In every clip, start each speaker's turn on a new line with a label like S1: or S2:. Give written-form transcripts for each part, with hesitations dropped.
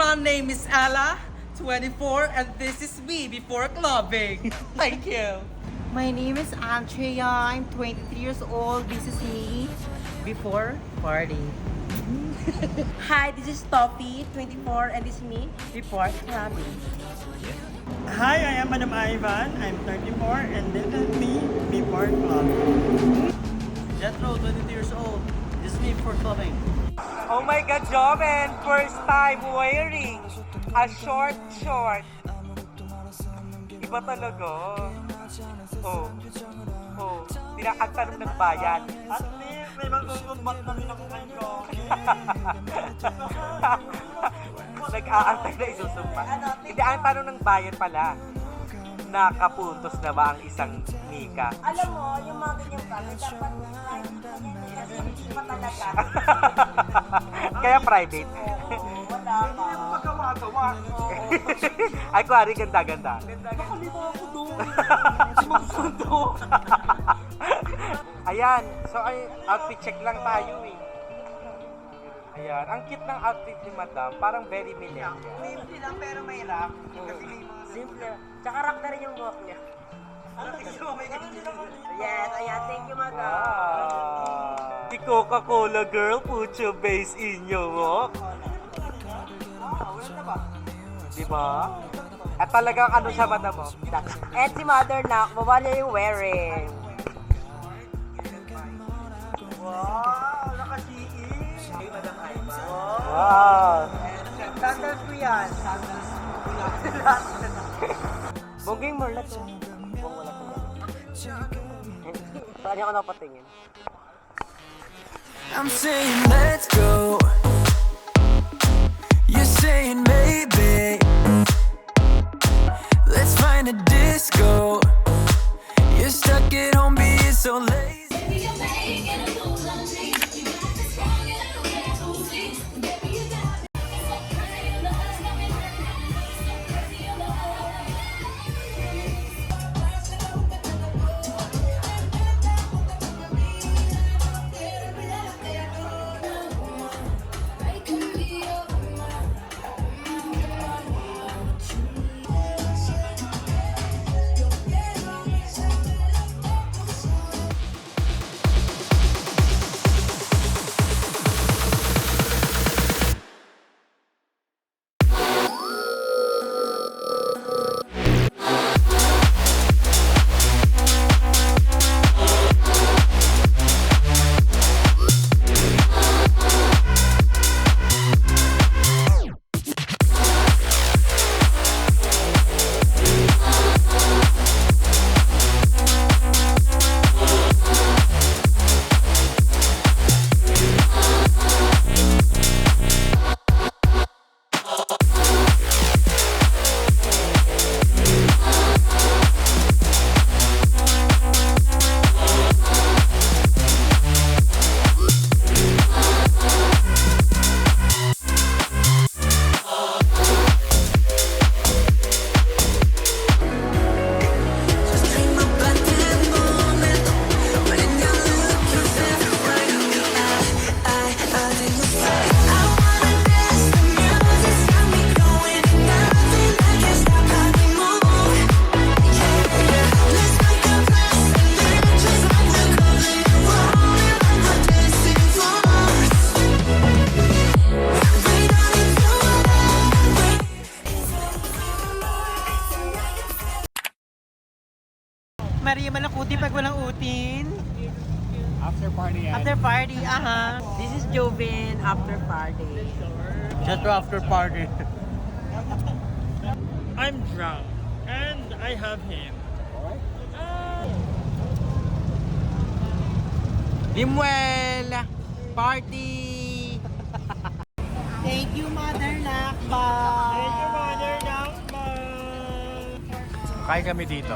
S1: My name is Ella, 24, and this is me before clubbing. Thank you.
S2: My name is Andrea. I'm 23 years old. This is me before party. Hi, this is Toppy, 24, and this is me before clubbing.
S3: Hi, I am Madam Ivan. I'm 34 and this is me before clubbing.
S4: Jethro, 22 years old. This is me for clubbing.
S1: Oh my God, Joven! First time wearing a short. Iba talaga. Oh. Tinakanta nung nagbayan.
S3: At may magugumbat kami ng kayo.
S1: Nag-aantay na isusumpa. Hindi, ang tanong ng bayan pala, nakapuntos na ba ang isang Mika?
S2: Alam mo, yung mga ganyan kami, dapat kasi hindi pa talaga.
S1: Kaya private.
S2: Wala pa.
S3: Magawa-gawa.
S1: Ay, kuwari, ganda-ganda.
S3: Nakalimutan ako doon.
S1: Ayan, so ay outfit check lang tayo eh. Ayan, ang cute ng outfit ni Madam, parang very millennial.
S2: Simple lang pero may rap. Kasi may mga
S1: Simple.
S2: Tsaka rock na rin yung buhok niya. Yes, ayan. Thank you, madam.
S1: The Coca-Cola girl, put your base in your walk. Diba? At talagang ano siya, Madam mo?
S2: And si mother na, baba niya yung wearing.
S3: Wow, nakasiin.
S2: Hey, Madam Iva.
S1: Wow!
S2: Sandals ko yan.
S1: Bonggang Marla to. Saan niya ako napatingin?
S5: I'm saying let's go. You're saying maybe. Let's find a disco. You're stuck at home being so lazy.
S2: Maria Malakuti pag walang utin.
S3: After party yan.
S2: After party, aha. This is Joven after party.
S4: Jethro after party.
S3: I'm drunk and I have him.
S1: Limuel! Party!
S2: Thank you, Mother Nakba.
S3: Thank you, Mother Nakba.
S4: Kain kami dito.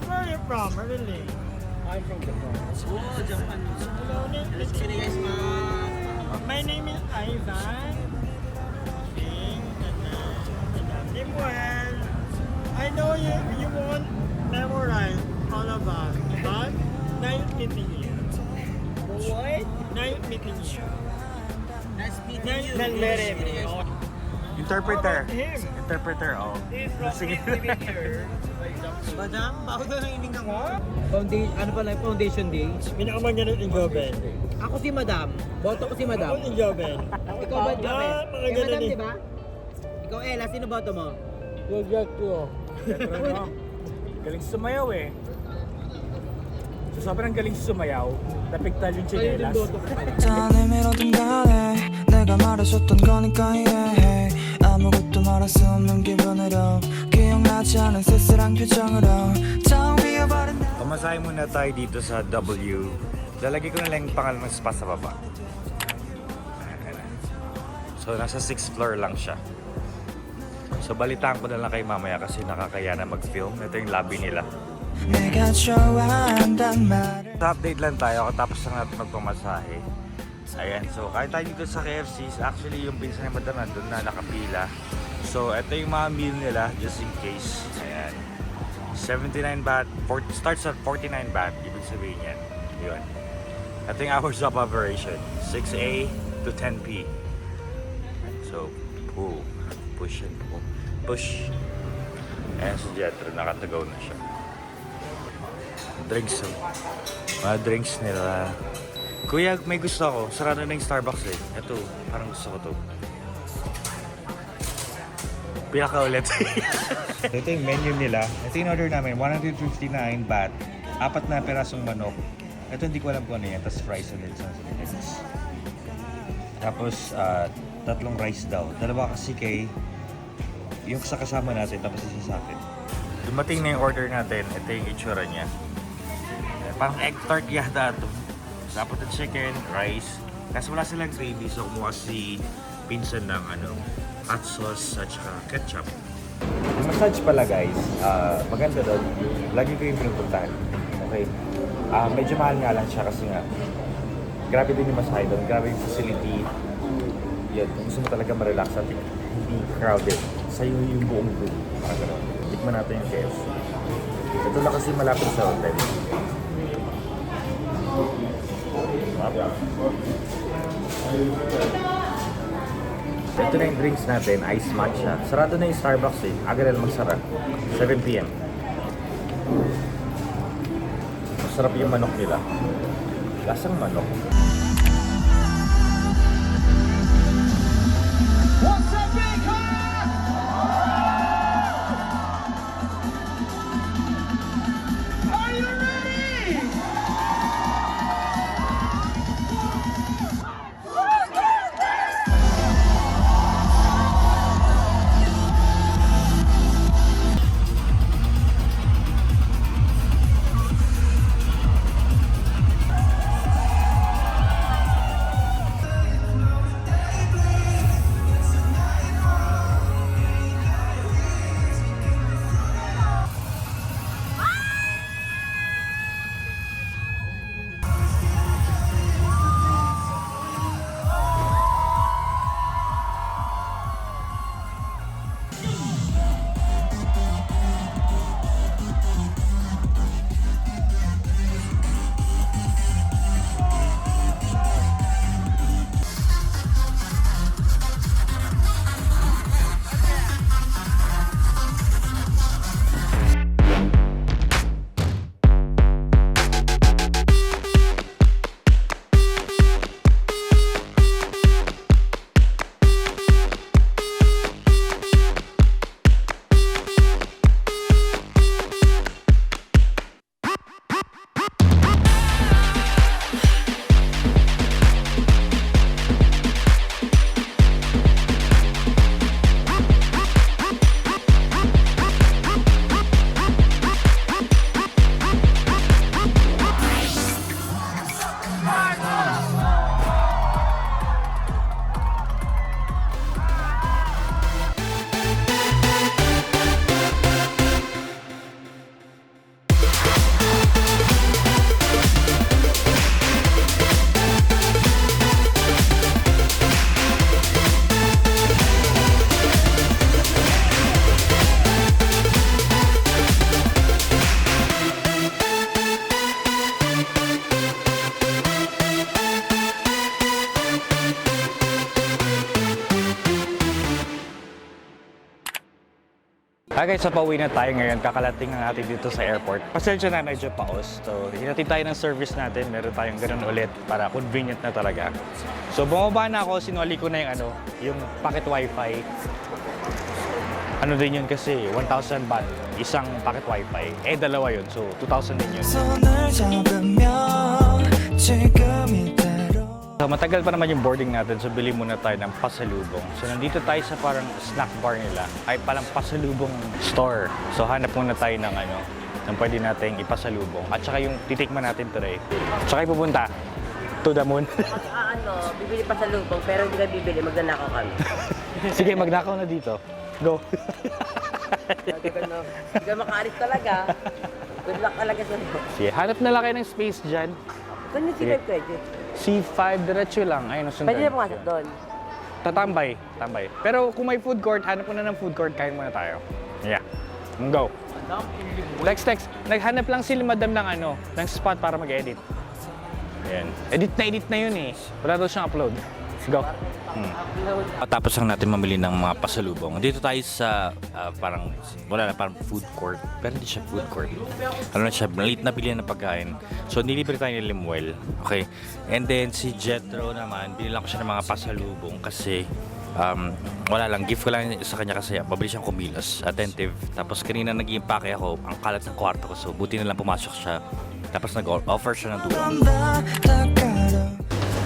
S3: Where are you from, really?
S4: I'm from Japan.
S3: Oh, Japan. Hello, my name is Ivan. Well, I know you won't memorize all of us, but nice meeting you.
S2: What?
S3: Nice meeting you.
S2: Nice meeting you.
S6: Interpreter. Interpreter, oh. Sige.
S2: Madam, bakit na naining ako? Ano pala yung foundation day?
S3: Pinakamanyanan ni Joven.
S2: Ako si Madam. Boto ko si Madam.
S3: Ako ni Joven.
S2: Ikaw ba, Joven?
S3: mga
S2: Kay
S3: ganun
S2: Madam,
S3: eh.
S2: di ba? Ikaw, Ella, sino boto mo?
S6: Galing sumayaw eh. So, sobrang galing sumayaw. Napigtal yung chinelas.
S5: 다 내밀어둔 간에 내가 말해줬던 거니까 이해해 아무것도 말할 수 없는 기분으로 기억나지 않은 쓸쓸한 표정으로 텅 비어버린 나
S6: Pamasahe muna tayo dito sa W. Lalagay ko na lang yung pangalan ng spa sa baba. So, nasa 6th floor lang siya. So, balitaan ko na lang kay mamaya kasi nakakaya na mag-film. Ito yung lobby nila.
S5: 내가 좋아한단 말을
S6: Sa update lang tayo tapos lang natin magpamasahe. Ayan, so kahit tayo dito sa KFC's, actually yung pinsan ni Madam nandun na nakapila. So, ito yung mga meal nila just in case. Ayan. 79 baht, starts at 49 baht, ibig sabihin yan. Yun. Ito yung hours of operation, 6 A to 10 P. So, pull, push and pull, push. Ayan si Jetro, nakatagaw na siya. Drinks, oh. Mga drinks nila. Kuya, may gusto ako. Sarado na yung Starbucks eh. Ito, parang gusto ko to. Pila ka ulit. Ito yung menu nila. Ito yung order namin, 159 baht. 4 na perasong manok. Ito hindi ko alam kung ano yan. Tapos fries ulit sa Philippines. Tapos, 3 rice daw. 2 kasi kay yung sa kasama natin, tapos isa sa akin. Dumating na yung order natin. Ito yung itsura niya. Parang egg tart yata ito. Tapos the chicken, rice. Kasi wala silang gravy, so kumuha si pinsan ng hot sauce at saka ketchup. Yung massage pala guys, maganda doon. Lagi ko yung pinupuntahan. Okay. Medyo mahal nga lang siya kasi nga grabe din yung massage doon. Grabe yung facility. Yan, kung gusto mo talaga ma-relax at hindi crowded. Sa'yo yung buong room. Parang gano'n. Tikman natin yung KFC. Ito lang kasi malapit sa hotel. Ito na yung drinks natin, ice matcha. Sarado na yung Starbucks eh. Aga na lang magsara. 7 PM. Masarap yung manok nila. Lasang manok. Guys, sa pauwi na tayo ngayon. Kakalating na natin dito sa airport. Pasensya na, medyo paos. So, hinatid tayo ng service natin. Meron tayong ganun ulit para convenient na talaga. So, bumaba na ako. Sinuli ko na yung packet wifi. Ano din yun kasi, 1,000 baht. Isang packet wifi. Dalawa yun. So, 2,000 din yun.
S5: 손을 잡으면 지금 이대로
S6: So, matagal pa naman yung boarding natin, so bili muna tayo ng pasalubong. So, nandito tayo sa parang snack bar nila. Ay, palang pasalubong store. So, hanap muna tayo ng ng pwede nating ipasalubong. At saka yung titikman natin today. Saka pupunta to the moon.
S2: Bibili pa sa lubong, pero hindi ka bibili, magnanakaw kami.
S6: Sige, magnakaw na dito. Go.
S2: Hindi ka makaalis talaga. Good luck talaga sa iyo.
S6: Sige, hanap na lang kayo ng space dyan.
S2: Saan yung
S6: Sige.
S2: secret credit?
S6: C5, diretso lang. Ayun, sundan.
S2: Pwede na pumasok doon.
S6: Tatambay. Pero kung may food court, hanap mo na ng food court, kain muna tayo. Yeah. Go. Text. Naghanap lang sila madam ng spot para mag-edit. Ayan. Edit na yun eh. Wala daw siyang upload. Go. Tapos lang natin mamili ng mga pasalubong. Dito tayo sa parang food court. Pero hindi siya food court. Ano na siya, maliit na bilihan ng pagkain. So nilibre tayo ni Limuel. Okay. And then si Jetro naman, binilang ko siya ng mga pasalubong kasi wala lang, gift ko lang sa kanya kasi mabilis siyang kumilos, attentive. Tapos kanina nag-iimpake ako, ang kalat ng kwarto ko. So buti na lang pumasok siya. Tapos nag-offer siya ng tulong.
S5: 다가도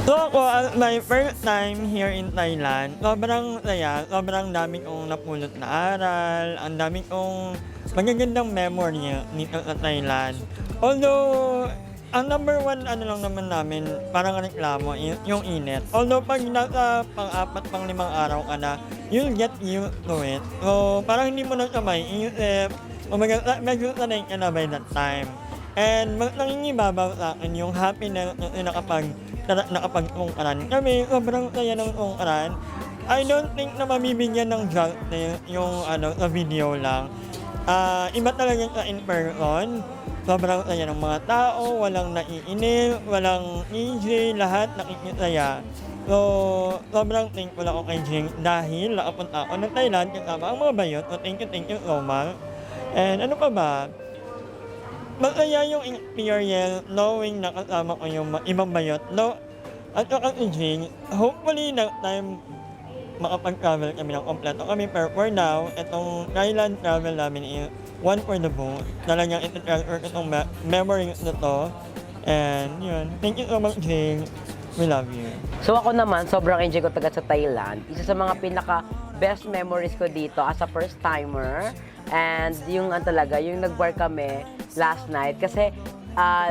S3: So ako, my first time here in Thailand, sobrang saya, sobrang daming kong napulot na aral, ang daming kong magagandang memory dito sa Thailand. Although, ang number one lang naman namin, parang reklamo, yung init. Although pag nasa pang-4, pang-5 araw ka na, you'll get used to it. So, parang hindi mo na siya may iisip, medyo sanay ka na by that time. And mas nangingibabaw sa akin yung happiness na nakapag-ungkaran. Kami, sobrang saya ng ungkaran. I don't think na mabibigyan ng justice yung sa video lang. Iba talaga sa in person. Sobrang saya ng mga tao, walang naiinip, walang EJ, lahat nakikisaya. So, sobrang thankful ako kay Jing dahil nakapunta ako ng Thailand kasama ang mga bayot. So, thank you so much. And ano pa ba? Masaya yung experience knowing na kasama ko yung ibang bayot. No, at saka si Jing, hopefully next time makapag-travel kami ng kompleto kami. Pero for now, itong Thailand travel namin is one for the boat. Talagang iti-transfer ko itong memories na to. And yun, thank you so much, Jing. We love you.
S2: So ako naman, sobrang enjoy ko taga sa Thailand. Isa sa mga pinaka best memories ko dito as a first timer. And yung yung nag-bar kami last night kasi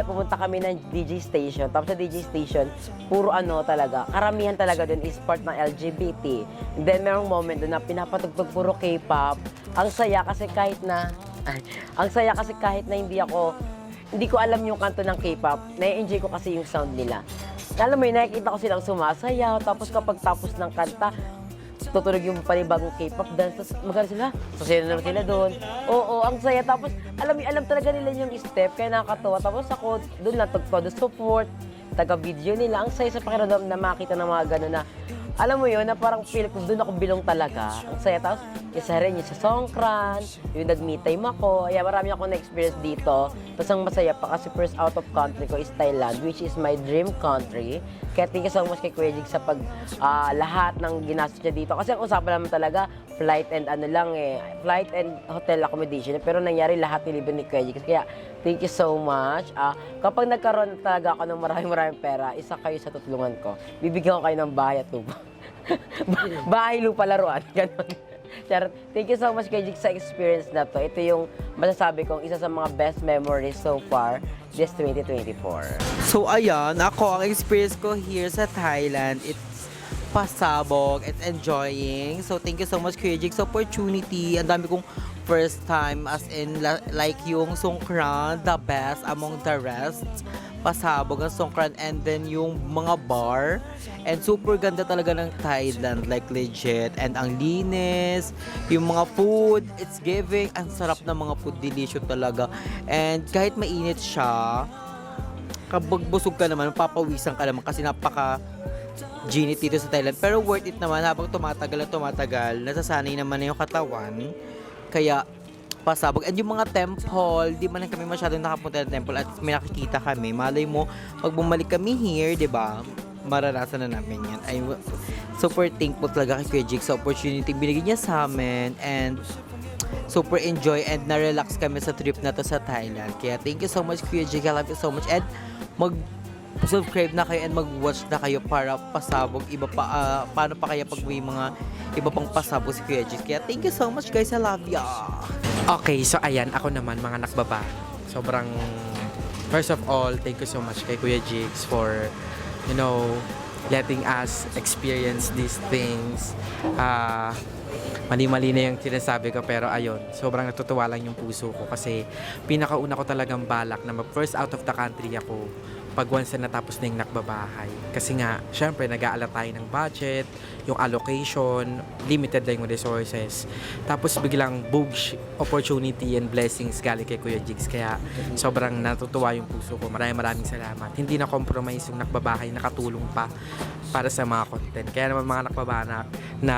S2: pumunta kami ng DJ station. Tapos sa DJ station, puro talaga, karamihan talaga dun is part ng LGBT. And then merong moment dun na pinapatugtog puro K-pop. Ang saya kasi kahit na hindi ko alam yung kanto ng K-pop, nai-enjoy ko kasi yung sound nila. Alam mo yun, nakikita ko silang sumasayaw, tapos kapag tapos ng kanta, tutunog yung panibagong K-pop dance, tapos magkano sila? Sasaya na naman sila doon. Oo, ang saya. Tapos alam talaga nila yung step, kaya nakakatawa. Tapos ako, doon lang, todo support, taga-video nila. Ang saya sa pakiramdam na makita ng mga gano'n na, alam mo yun, na parang feel ko, doon ako bilong talaga. Ang saya. Tapos, isa rin yung sa Songkran, yung nag-me time ako. Kaya marami akong na-experience dito. Tapos ang masaya pa kasi first out of country ko is Thailand, which is my dream country. Kaya thank you so much kay Kuya Jig sa lahat ng ginastos niya dito. Kasi ang usapan naman talaga, flight and flight and hotel accommodation. Pero nangyari lahat nilibre ni Kuya Jig. Kaya thank you so much. Kapag nagkaroon talaga ako ng maraming pera, isa kayo sa tutulungan ko. Bibigyan ko kayo ng bahay at lupa. Bahay, lupa, laruan. Ganon. Thank you so much kay Jig sa experience na to. Ito yung masasabi kong isa sa mga best memories so far this 2024.
S7: So ayan, ako ang experience ko here sa Thailand, it's pasabog and enjoying. So thank you so much Kuya Jig sa opportunity. Ang dami kong first time as in like yung Songkran, the best among the rest. Pasabog ang Songkran and then yung mga bar. And super ganda talaga ng Thailand, like legit. And ang linis, yung mga food, it's giving. Ang sarap ng mga food, delicious talaga. And kahit mainit siya, kapag busog ka naman, papawisan ka naman kasi napaka-ginit dito sa Thailand. Pero worth it naman habang tumatagal, nasasanay naman na yung katawan. Kaya pasabog. And yung mga temple, di man lang kami masyadong nakapunta ng temple at may nakikita kami. Malay mo, pag bumalik kami here, di ba? Maranasan na namin yan. I'm super thankful talaga kay Kuya Jig sa opportunity binigay niya sa amin and super enjoy and na-relax kami sa trip na to sa Thailand. Kaya thank you so much Kuya Jig. I love you so much and mag-subscribe na kayo and mag-watch na kayo para pasabog iba pa paano pa kaya pag may mga iba pang pasabog si Kuya Jig. Kaya thank you so much guys. I love ya.
S8: Okay, so ayan, ako naman mga nakbaba. Sobrang, first of all, thank you so much kay Kuya Jigs for, you know, letting us experience these things. Mali-mali na yung sinasabi ko pero ayun, sobrang natutuwa lang yung puso ko kasi pinakauna ko talagang balak na mag-first out of the country ako pag once na natapos na yung nakbabahay. Kasi nga, syempre, nag-aalat tayo ng budget, yung allocation, limited lang yung resources. Tapos biglang boom, opportunity and blessings galing kay Kuya Jigs. Kaya sobrang natutuwa yung puso ko. Maraming salamat. Hindi na compromise yung nakbabahay, nakatulong pa para sa mga content. Kaya naman mga nakbabanak na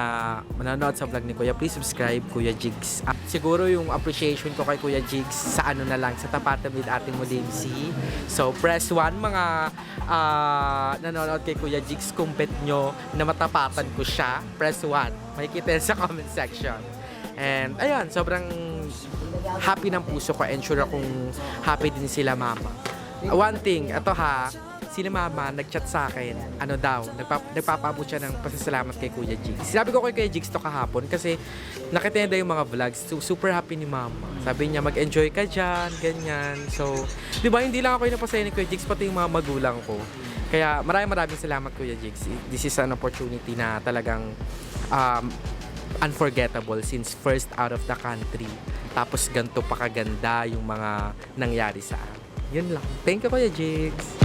S8: manonood sa vlog ni Kuya, please subscribe Kuya Jigs. Siguro yung appreciation ko kay Kuya Jigs sa ano na lang, sa Tapatan with Ate Mo Dempsey. So press 1 mga nanonood kay Kuya Jigs, kumpet nyo na matapatan ko siya. Press 1. Makikita sa comment section. And ayun, sobrang happy ng puso ko and sure akong happy din sila mama. One thing, ito ha, si mama nag-chat sa akin, ano daw, nagpapaabot siya ng pasasalamat kay Kuya Jigs. Sabi ko kay Kuya Jigs to kahapon kasi nakita niya daw yung mga vlogs. So, super happy ni mama. Sabi niya, mag-enjoy ka dyan, ganyan. So, di ba, hindi lang ako yung napasaya ni Kuya Jigs, pati yung mga magulang ko. Kaya maraming salamat Kuya Jigs. This is an opportunity na talagang unforgettable since first out of the country. Tapos ganito pa kaganda yung mga nangyari sa amin. Yun lang. Thank you Kuya Jigs.